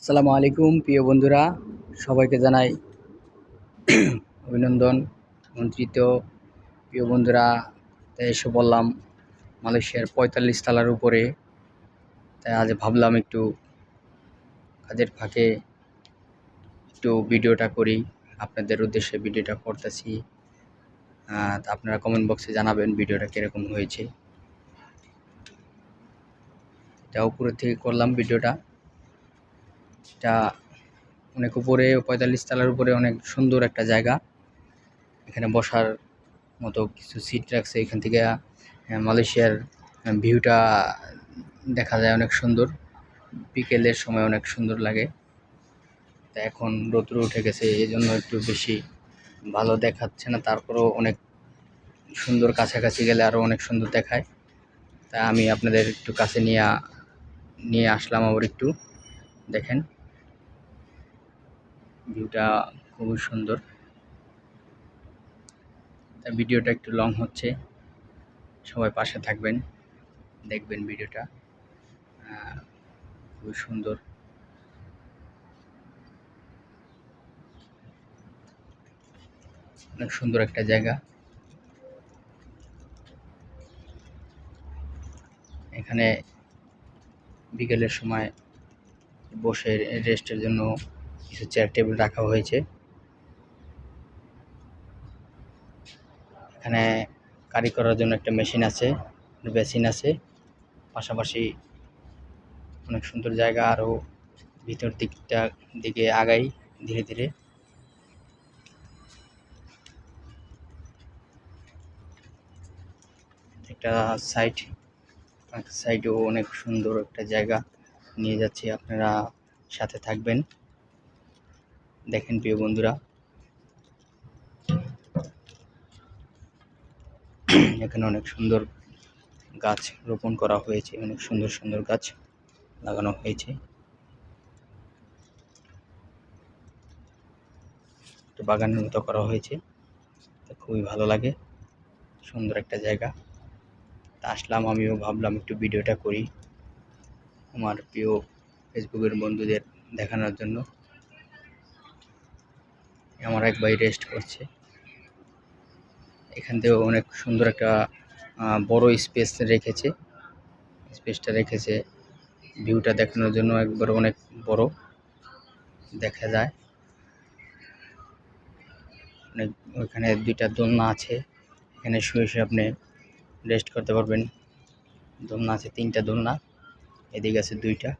আসসালামু আলাইকুম প্রিয় বন্ধুরা, সবাইকে জানাই অভিনন্দন। মন্ত্রিত প্রিয় বন্ধুরা, তাই এসে বললাম মালয়েশিয়ার ৪৫ তলার উপরে। তাই আজ ভাবলাম একটু কাজের ফাঁকে একটু ভিডিওটা করি, আপনাদের উদ্দেশ্যে ভিডিওটা করতেছি। তা আপনারা কমেন্ট বক্সে জানাবেন ভিডিওটা কীরকম হয়েছে। এটা উপরের থেকে করলাম ভিডিওটা। এটা অনেক উপরে, ৪৫ তলার উপরে, অনেক সুন্দর একটা জায়গা। এখানে বসার মতো কিছু সিট রাখছে। এখান থেকে মালয়েশিয়ার ভিউটা দেখা যায় অনেক সুন্দর। বিকেলের সময় অনেক সুন্দর লাগে। তা এখন রৌদ্র উঠে গেছে, এই জন্য একটু বেশি ভালো দেখাচ্ছে না, তারপরেও অনেক সুন্দর। কাছাকাছি গেলে আরও অনেক সুন্দর দেখায়। তা আমি আপনাদের একটু কাছে নিয়ে আসলাম। আবার একটু দেখেন, ভিউটা খুবই সুন্দর। তা ভিডিওটা একটু লং হচ্ছে, সবাই পাশে থাকবেন, দেখবেন ভিডিওটা খুবই সুন্দর। অনেক সুন্দর একটা জায়গা। এখানে বিকেলের সময় বসে রেস্টের জন্য কিছু চেয়ার টেবিল রাখা হয়েছে। এখানে কারি করার জন্য একটা মেশিন আছে, বেসিন আছে। পাশাপাশি অনেক সুন্দর জায়গা। আরও ভিতর দিকে আগাই ধীরে ধীরে। একটা সাইডেও অনেক সুন্দর একটা জায়গা নিয়ে যাচ্ছি, আপনারা সাথে থাকবেন, দেখেন প্রিয় বন্ধুরা। এখানে অনেক সুন্দর গাছ রোপণ করা হয়েছে, অনেক সুন্দর সুন্দর গাছ লাগানো হয়েছে। একটা বাগানের মতো করা হয়েছে, খুবই ভালো লাগে। সুন্দর একটা জায়গা। তা আসলাম, আমিও ভাবলাম একটু ভিডিওটা করি আমার প্রিয় ফেসবুকের বন্ধুদের দেখানোর জন্য। আমার এক ভাই রেস্ট করছে। এখান থেকেও অনেক সুন্দর একটা বড় স্পেসটা রেখেছে ভিউটা দেখানোর জন্য। একবার অনেক বড় দেখা যায়। অনেক, ওইখানে দুইটা দোলনা আছে, এখানে শুয়ে শুয়ে আপনি রেস্ট করতে পারবেন। দোলনা আছে 3টা দোলনা, এদিকে আছে 2টা।